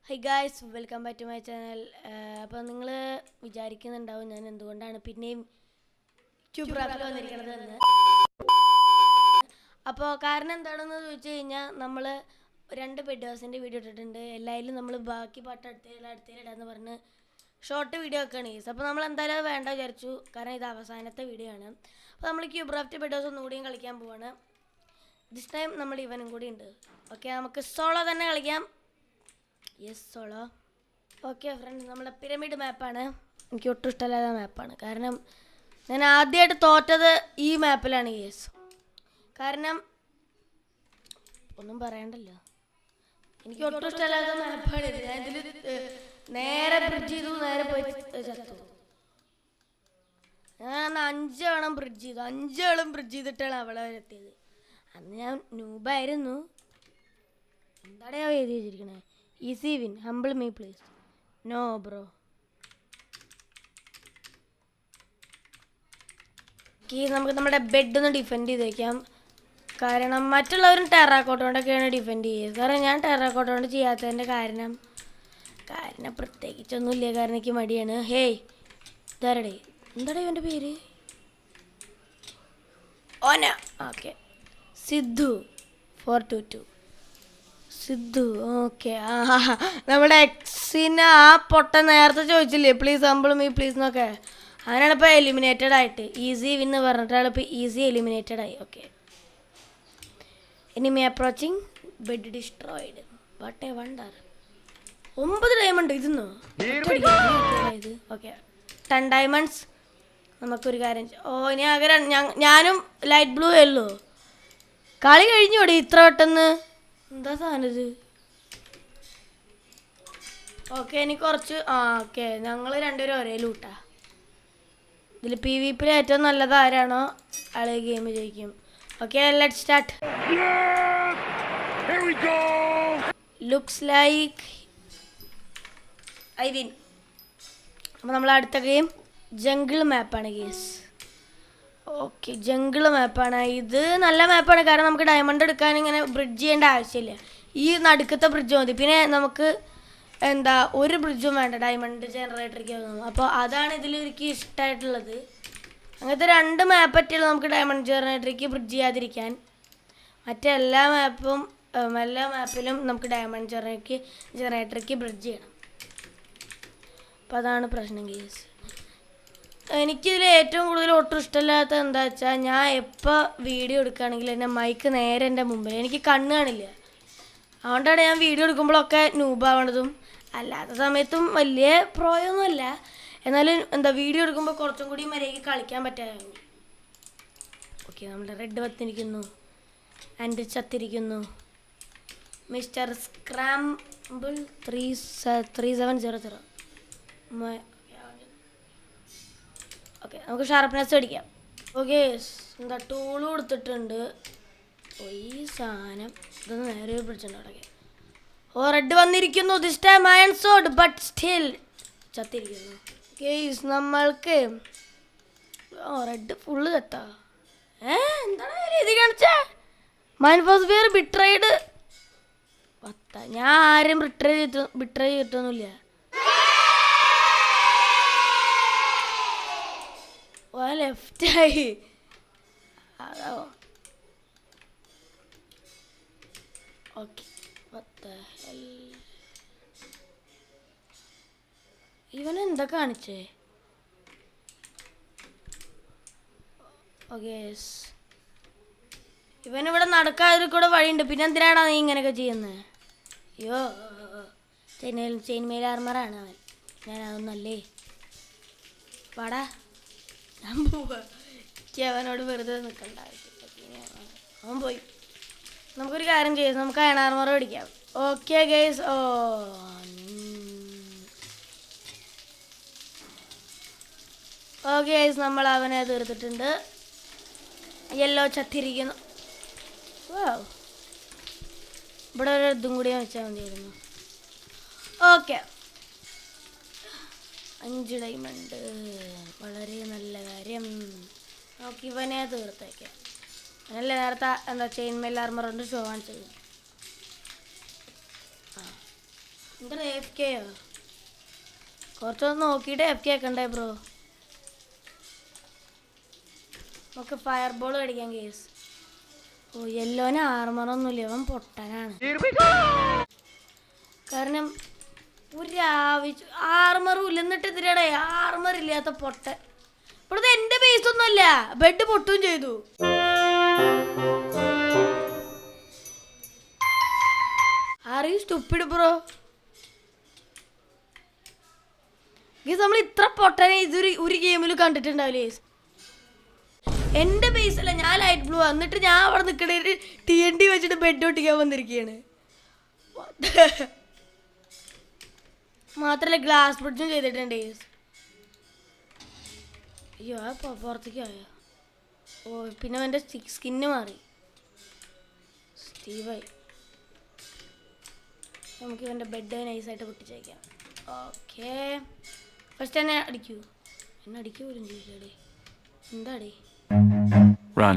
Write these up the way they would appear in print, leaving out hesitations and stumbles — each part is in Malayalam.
High guys, welcome back to my channel. അപ്പോൾ നിങ്ങൾ വിചാരിക്കുന്നുണ്ടാവും ഞാൻ എന്തുകൊണ്ടാണ് പിന്നെയും ക്യൂബ്രാപ്പിൽ വന്നിരിക്കുന്നത് എന്ന്. അപ്പോൾ കാരണം എന്താണെന്ന് ചോദിച്ചു കഴിഞ്ഞാൽ നമ്മൾ 2 ബെഡ് ഹൗസിൻ്റെ വീഡിയോ ഇട്ടിട്ടുണ്ട്. എല്ലാവരും നമ്മൾ ബാക്കി പാട്ട് അടുത്തേലിടാന്ന് പറഞ്ഞ് ഷോർട്ട് വീഡിയോ ഒക്കെയാണ് ഗൈസ്. അപ്പോൾ നമ്മൾ എന്തായാലും അത് വേണ്ട വിചാരിച്ചു, കാരണം ഇത് അവസാനത്തെ വീഡിയോ ആണ്. അപ്പോൾ നമ്മൾ ക്യൂബ്രാഫ്റ്റ് ബെഡ് ഹൗസ് ഒന്നുകൂടിയും കളിക്കാൻ പോവാണ്. ദിസ് ടൈം നമ്മൾ ഇവനും കൂടി ഉണ്ട്. ഓക്കെ, നമുക്ക് സോളോ തന്നെ കളിക്കാം. Yes, solo. ഓക്കെ ഫ്രണ്ട്സ്, നമ്മുടെ പിരമിഡ് മാപ്പാണ്. എനിക്ക് ഒട്ടും ഇഷ്ടമല്ലാത്ത മാപ്പാണ്. കാരണം ഞാൻ ആദ്യമായിട്ട് തോറ്റത് ഈ മാപ്പിലാണ് യെസ്. കാരണം ഒന്നും പറയണ്ടല്ലോ, എനിക്ക് ഒട്ടും ഇഷ്ടമല്ലാത്ത മാപ്പാണ് ഇത്. ഞാൻ ഇതിൽ നേരെ ബ്രിഡ്ജ് ചെയ്തു, നേരെ പോയി ചത്തു. ഞാൻ 5 തവണ ബ്രിഡ്ജ് ചെയ്തു, 5 തവണ ബ്രിഡ്ജ് ചെയ്തിട്ടാണ് അവിടെ വരെ എത്തിയത്. അന്ന് ഞാൻ നൂബായിരുന്നു. എന്താണ് ഞാൻ എഴുതി വെച്ചിരിക്കണേ? Easy win, humble me please. No bro. നമുക്ക് നമ്മുടെ ബെഡ് ഒന്ന് ഡിഫെൻഡ് ചെയ്ത് വയ്ക്കാം. കാരണം മറ്റുള്ളവരും ടെറാക്കോട്ട കൊണ്ടൊക്കെയാണ് ഡിഫെൻഡ് ചെയ്യുക. കാരണം ഞാൻ ടെറാക്കോട്ട കൊണ്ട് ചെയ്യാത്തതിൻ്റെ കാരണം പ്രത്യേകിച്ചൊന്നുമില്ല. കാരണം എനിക്ക് മടിയാണ്. ഹേയ്, ഇതാരടേ? എന്താടേ ഇവൻ്റെ പേര്? ഓന. ഓക്കെ, സിദ്ധു 422. സിദ്ധു. ഓക്കെ, നമ്മുടെ എക്സിന് ആ പൊട്ട നേരത്തെ ചോദിച്ചില്ലേ പ്ലീസ് ഹംബിൾ മീ പ്ലീസ് എന്നൊക്കെ. അങ്ങനെയാണ് ഇപ്പോൾ എലിമിനേറ്റഡ് ആയിട്ട് ഈസി വിന്ന് പറഞ്ഞിട്ടാണ് ഇപ്പോൾ ഈസി എലിമിനേറ്റഡ് ആയി. Okay, enemy approaching, bed destroyed. What a wonder. 9 diamond ഇതെന്നോ? ഇത് ഓക്കെ, 10 ഡയമണ്ട്സ്. നമുക്കൊരു കാര്യം, ഇനി ആകെ ഞാനും ലൈറ്റ് ബ്ലൂ അല്ലോ. കളി കഴിഞ്ഞോടി ഇത്ര പെട്ടെന്ന്? എന്താ സാധനം ഇത്? ഓക്കെ, എനിക്ക് കുറച്ച് ഓക്കെ, ഞങ്ങൾ രണ്ടുപേരും ഒരേ ലൂട്ടാ. ഇതിൽ PvP ഏറ്റവും നല്ലത് ആരാണോ ആളെ ഗെയിം ജയിക്കും. Okay, let's start. Looks like I win. അപ്പോൾ നമ്മൾ അടുത്ത ഗെയിം ജംഗിൾ മാപ്പാണ് ഗേസ്. ഓക്കെ, ജംഗിൾ മാപ്പാണ്. ഇത് നല്ല മാപ്പാണ്, കാരണം നമുക്ക് ഡയമണ്ട് എടുക്കാൻ ഇങ്ങനെ ബ്രിഡ്ജ് ചെയ്യേണ്ട ആവശ്യമില്ല. ഈ നടുക്കത്തെ ബ്രിഡ്ജ് മതി. പിന്നെ നമുക്ക് ഒരു ബ്രിഡ്ജും വേണ്ട ഡയമണ്ട് ജനറേറ്ററിലേക്ക്. അപ്പോൾ അതാണ് ഇതിൽ എനിക്ക് ഇഷ്ടമായിട്ടുള്ളത്. അങ്ങനത്തെ 2 മാപ്പ് പറ്റിയുള്ളൂ നമുക്ക് ഡയമണ്ട് ജനറേറ്ററിലേക്ക് ബ്രിഡ്ജ് ചെയ്യാതിരിക്കാൻ. മറ്റെല്ലാ മാപ്പിലും നമുക്ക് ഡയമണ്ട് ജനറേറ്ററിലേക്ക് ബ്രിഡ്ജ് ചെയ്യണം. അപ്പോൾ അതാണ് പ്രശ്നം കേസ്. എനിക്കിതിൽ ഏറ്റവും കൂടുതൽ ഒട്ടും ഇഷ്ടമില്ലാത്ത എന്താ വെച്ചാൽ, ഞാൻ എപ്പോൾ വീഡിയോ എടുക്കുകയാണെങ്കിൽ എൻ്റെ മൈക്ക് നേരെ എൻ്റെ മുമ്പിൽ, എനിക്ക് കണ്ണ് കാണില്ല. അതുകൊണ്ടാണ് ഞാൻ വീഡിയോ എടുക്കുമ്പോഴൊക്കെ നൂബാവണതും. അല്ലാത്ത സമയത്തും വലിയ പ്രോയൊന്നുമല്ല, എന്നാലും വീഡിയോ എടുക്കുമ്പോൾ കുറച്ചും കൂടി മര്യാദയ്ക്ക് കളിക്കാൻ പറ്റാതെ. ഓക്കെ, നമ്മുടെ റെഡ് വന്നിരിക്കുന്നു, ആൻഡ് ചത്തിരിക്കുന്നു. Mister scramble 3700. ഓക്കെ, നമുക്ക് ഷാർപ്നെസ് അടിക്കാം. ഓക്കെ, ടൂള് കൊടുത്തിട്ടുണ്ട്. ഈ സാധനം ഇതൊന്ന് നേരെ പിടിച്ചിട്ടുണ്ട് അവിടെ. റെഡ് വന്നിരിക്കുന്നു. This time iron sword, but still ചത്തിരിക്കുന്നു. കേസ് നമ്മൾക്ക് റെഡ് ഫുള്ള് ചത്താ. എന്താണ് രീതി കാണിച്ചേ? മൈൻഫോസ്ഫിയർ ബിട്രൈഡ്. ഞാൻ ആരും ബിട്രൈ ചെയ്തിട്ടൊന്നുമില്ല. ലെഫ്റ്റായി അതാവോ. ഓക്കെ, ഇവനെന്താ കാണിച്ചേ? ഓക്കെ, ഇവനിവിടെ നടക്കാതെ കൂടെ വഴിയുണ്ട്. പിന്നെ എന്തിനാണ് നീ ഇങ്ങനെയൊക്കെ ചെയ്യുന്നത്? അയ്യോ, ചെയിൻ മെയിൽ ആർമറാണ് അവൻ. ഞാൻ അതൊന്നല്ലേ. വാടാ, ഞാൻ പോവാ. എനിക്ക് അവനോട് വെറുതെ നിൽക്കണ്ട ആവശ്യമില്ല. അവൻ പോയി. നമുക്കൊരു കാര്യം ചെയ്യാം, നമുക്ക് അയൺ ആർമർ പിടിക്കാം. Okay guys. ഓക്കെ ഗൈസ്, നമ്മൾ അവനെ തീർത്തിട്ടുണ്ട്. യെല്ലോ ചത്തിരിക്കുന്നു. ഇവിടെ ഒരു ഇതും കൂടി വെച്ചാൽ മതിയായിരുന്നു. ഓക്കെ, 5 ഡയമണ്ട്, വളരെ നല്ല കാര്യം. നമുക്ക് ഇവനെ തീർത്തേക്കാം. അങ്ങനല്ലേ നേരത്തെ ചെയിൻ മെയിൽ ആർമർ കൊണ്ട് ഷോ കാണിച്ചത്. എന്താ എഫ് കെയോ? കുറച്ചൊന്ന് നോക്കിയിട്ട് എഫ് കെ ആക്കണ്ടേ ബ്രോ? നമുക്ക് ഫയർ ബോൾ അടിക്കാം കേസ്. ഓ യെല്ലോന് ആർമറൊന്നുമില്ല, അവൻ പൊട്ടനാണ്. കാരണം ഒരു ആർമറും ഇല്ല, എന്നിട്ട് ഇതിലടെ ആർമർ ഇല്ലാത്ത പൊട്ടൻ. ഇപ്പോഴത്തെ എൻ്റെ ബേസ് ഒന്നുമല്ല, ബെഡ് പൊട്ടും ചെയ്തു. Are you stupid bro? നമ്മൾ ഇത്ര പൊട്ടനെ ഇതൊരു ഒരു ഗെയിമിൽ കണ്ടിട്ടുണ്ടാവില്ലേ? എൻ്റെ ബേസ് അല്ല, ഞാൻ ലൈറ്റ് ബ്ലൂ. എന്നിട്ട് ഞാൻ അവിടെ നിൽക്കണേ TNT വെച്ചിട്ട് ബെഡ് ഒട്ടിക്കാൻ വന്നിരിക്കുകയാണ്. മാത്രല്ല ഗ്ലാസ് ബ്രിഡ്ജും ചെയ്തിട്ടുണ്ട്. അയ്യോ പുറത്തേക്ക് ആയോ? ഓ പിന്നെ എൻ്റെ സ്കിന്ന് മാറി. സ്റ്റീവായി. നമുക്ക് ഇവൻ്റെ ബെഡ് നൈസായിട്ട് പൊട്ടിച്ചേക്കാം. ഓക്കെ ഫസ്റ്റ് എന്നെ അടിക്കൂ. എന്നെ അടിക്കൂ പോലും ചെയ്യില്ലേ? എന്താടേ? Run.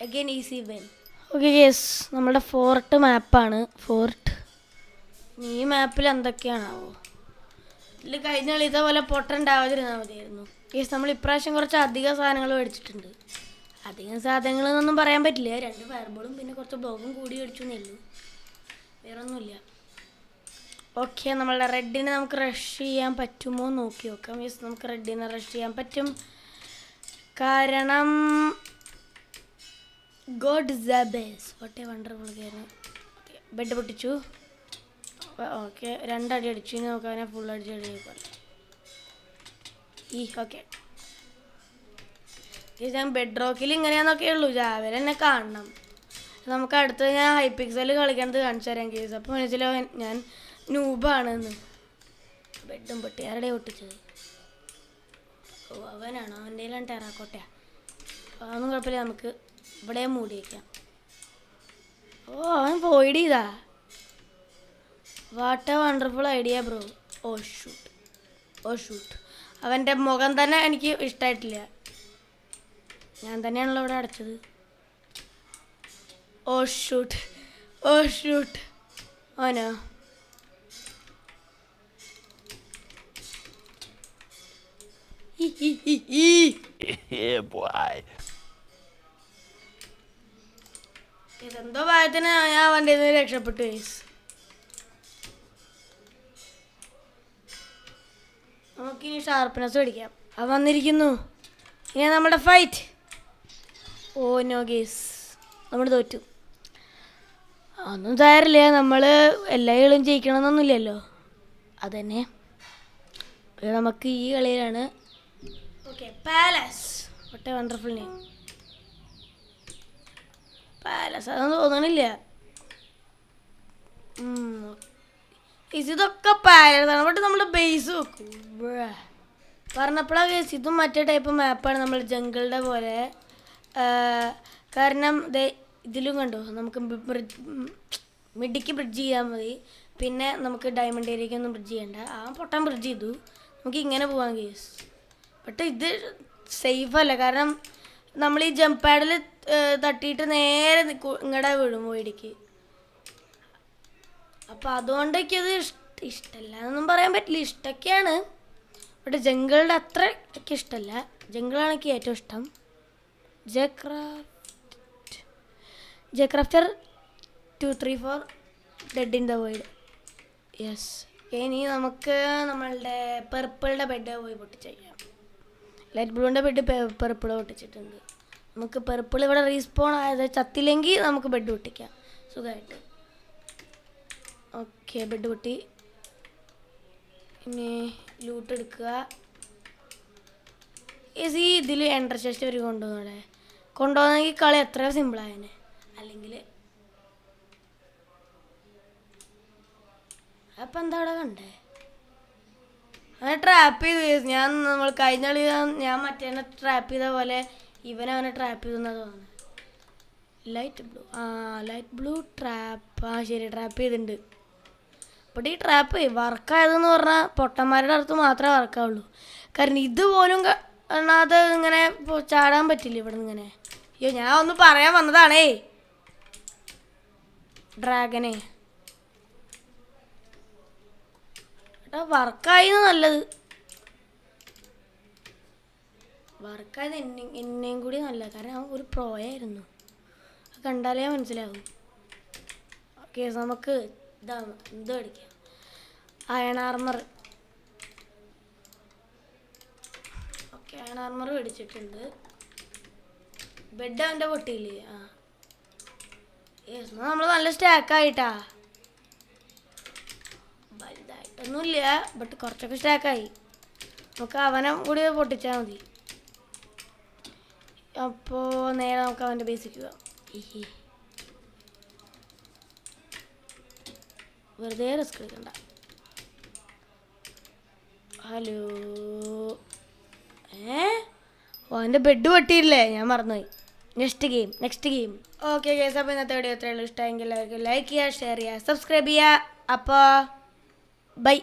Again easy win. Okay guys, നമ്മുടെ ഫോർട്ട് മാപ്പാണ്. ഫോർട്ട് ഈ മാപ്പിൽ എന്തൊക്കെയാണാവോ? ഇതിൽ കഴിഞ്ഞ കളി ഇതേപോലെ പൊട്ടുണ്ടാവാതിരുന്നാൽ മതിയായിരുന്നു. ഗൈസ് നമ്മൾ ഇപ്രാവശ്യം കുറച്ച് അധികം സാധനങ്ങൾ മേടിച്ചിട്ടുണ്ട്. അധികം സാധനങ്ങളെന്നൊന്നും പറയാൻ പറ്റില്ല. 2 ഫയർബോളും പിന്നെ കുറച്ച് ബ്ലോഗും കൂടി മേടിച്ചു എന്നേയുള്ളൂ, വേറൊന്നുമില്ല. ഓക്കെ നമ്മളുടെ റെഡിനെ നമുക്ക് റഷ് ചെയ്യാൻ പറ്റുമോ നോക്കി നോക്കാം. യെസ് നമുക്ക് റെഡിനെ റഷ് ചെയ്യാൻ പറ്റും. കാരണം God സബേസ് what a wonderful game. Bed പൊട്ടിച്ചു. ഓക്കെ 2 അടി അടിച്ചു. ഇനി നമുക്ക് അവനെ ഫുൾ അടിച്ച് അടിക്കാം. ഓക്കെ ഞാൻ ബെഡ് റോക്കിൽ ഇങ്ങനെയാന്നൊക്കെ ഉള്ളൂ, രാവിലെ എന്നെ കാണണം. നമുക്ക് അടുത്ത് ഞാൻ ഹൈപിക്സൽ കളിക്കണത് കാണിച്ചു തരാം കേസ്. അപ്പോൾ മനസ്സിലാവും ഞാൻ നൂബാണെന്ന്. ബെഡും പൊട്ടി. ആരുടെ പൊട്ടിച്ചത്? ഓ അവനാണോ? അവൻ്റെ കയ്യിലാണ് ടെറാക്കോട്ടയാ. അതൊന്നും കുഴപ്പമില്ല, നമുക്ക് ഇവിടെ മൂടി വയ്ക്കാം. ഓ അവൻ പോയിഡ് ചെയ്താ. What a wonderful idea bro. Oh shoot. അവൻ്റെ മുഖം തന്നെ എനിക്ക് ഇഷ്ടമായിട്ടില്ല. ഞാൻ തന്നെയാണല്ലോ ഇവിടെ അടച്ചത്. ഓ ഷൂട്ട് ഓനോ? ഇതെന്തോ ഭാഗത്തിന് ഞാൻ വണ്ടി രക്ഷപ്പെട്ടു. നമുക്കിനി ഷാർപ്പ്നെസ് മേടിക്കാം. അത് വന്നിരിക്കുന്നു. ഇനി നമ്മുടെ ഫൈറ്റ്. ഓ നോ ഗേസ്, നമ്മൾ തോറ്റു. ഒന്നും തയ്യാറില്ല. നമ്മൾ എല്ലാ കളിയും ജയിക്കണമെന്നൊന്നുമില്ലല്ലോ. അതന്നെ നമുക്ക് ഈ കളിയിലാണ്. Okay palace. What a wonderful name. Palace അതൊന്നും തോന്നണില്ല. ഇതൊക്കെ പാലസാണ്. ബട്ട് നമ്മൾ ബേസ് വെക്കും പറഞ്ഞപ്പോഴാണ് കേസ്. ഇതും മറ്റേ ടൈപ്പ് മാപ്പാണ്, നമ്മൾ ജംഗിളുടെ പോലെ. കാരണം ഇതിലും കണ്ടോ, നമുക്ക് മിഡിക്ക് ബ്രിഡ്ജ് ചെയ്യാൻ മതി. പിന്നെ നമുക്ക് ഡയമണ്ട് ഏരിയയ്ക്കൊന്നും ബ്രിഡ്ജ് ചെയ്യണ്ട. ആ പൊട്ടാൻ ബ്രിഡ്ജ് ചെയ്തു. നമുക്ക് ഇങ്ങനെ പോകാം കേസ്. ബട്ട് ഇത് സേഫ് അല്ല, കാരണം നമ്മൾ ഈ ജമ്പ് പാഡിൽ തട്ടിയിട്ട് നേരെ ഇങ്ങടെ വീഴും വഴിക്ക്. അപ്പം അതുകൊണ്ടൊക്കെയത് ഇഷ്ടമല്ല എന്നൊന്നും പറയാൻ പറ്റില്ല. ഇഷ്ടമൊക്കെയാണ്, ബട്ട് ജംഗിളുടെ അത്ര ഒക്കെ ഇഷ്ടമല്ല. ജംഗിളാണ് എനിക്ക് ഏറ്റവും ഇഷ്ടം. ജെക്രാഫ്റ്റർ 234 dead in the void. Yes ഇനി നമുക്ക് നമ്മളുടെ പെർപ്പിളുടെ ബെഡ് പോയി പൊട്ടിച്ചേക്കാം. ലൈറ്റ് ബ്ലൂവിൻ്റെ ബെഡ് പെർപ്പിൾ പൊട്ടിച്ചിട്ടുണ്ട്. നമുക്ക് പെർപ്പിൾ ഇവിടെ റീസ്പോൺ ആയത് ചത്തില്ലെങ്കിൽ നമുക്ക് ബെഡ് പൊട്ടിക്കാം സുഖമായിട്ട്. ഓക്കെ ബെഡ് പൊട്ടി. ഇനി ലൂട്ട് എടുക്കുക. ഈ ഇതിൽ എൻട്ര ചെസ്റ്റ് അവർ കൊണ്ടുപോകുന്നെങ്കിൽ കളി എത്ര സിമ്പിളായനെ. അല്ലെങ്കിൽ അപ്പം എന്താ അവിടെ കണ്ടേ? അവനെ ട്രാപ്പ് ചെയ്തു. നമ്മൾ കഴിഞ്ഞ കളി ഞാൻ മറ്റേ ട്രാപ്പ് ചെയ്ത പോലെ അവനെ ട്രാപ്പ് ചെയ്തെന്നാണ് തോന്നുന്നത്. Light blue trap. ശരി ട്രാപ്പ് ചെയ്തിട്ടുണ്ട്. ബട്ട് ഈ ട്രാപ്പ് വർക്കായതെന്ന് പറഞ്ഞാൽ പൊട്ടന്മാരുടെ അടുത്ത് മാത്രമേ വർക്കാവുള്ളൂ. കാരണം ഇതുപോലും എന്നാൽ അത് ഇങ്ങനെ ചാടാൻ പറ്റില്ല ഇവിടെ നിന്ന് ഇങ്ങനെ. അയ്യോ ഞാൻ ഒന്ന് പറയാൻ വന്നതാണേ. ഡ്രാഗനെ ഏട്ടാ വർക്കായി നല്ലത്. വർക്കായത് എന്നെയും കൂടി നല്ലത്. കാരണം അവൻ ഒരു പ്രോയായിരുന്നു. കണ്ടാലേ മനസ്സിലാവും. ഓക്കെ നമുക്ക് ഇതാണ് എന്ത് മേടിക്കാം. Iron armour. Okay iron armour മേടിച്ചിട്ടുണ്ട്. ബെഡ് അവൻ്റെ പൊട്ടിയില്ലേ? ആ യെസ് നമ്മൾ നല്ല സ്റ്റാക്കായിട്ടാ. വലുതായിട്ടൊന്നുമില്ല ബട്ട് കുറച്ചൊക്കെ സ്റ്റാക്കായി. നമുക്ക് അവനെ കൂടി പൊട്ടിച്ചാൽ മതി. അപ്പോൾ നേരെ നമുക്ക് അവൻ്റെ ബേസിക്ക് പോവാം. വെറുതെ റിസ്ക് എടുക്കണ്ട. ഹലോ അവൻ്റെ ബെഡ് പൊട്ടിയില്ലേ? ഞാൻ മറന്നുപോയി. Next game. ഓക്കെ ഗൈസ്, അപ്പോൾ ഇന്നത്തെ വീഡിയോ എത്രയുള്ളൂ. ഇഷ്ടമെങ്കിൽ എല്ലാവർക്കും ലൈക്ക് ചെയ്യുക, ഷെയർ ചെയ്യുക, സബ്സ്ക്രൈബ് ചെയ്യുക. അപ്പോൾ ബൈ.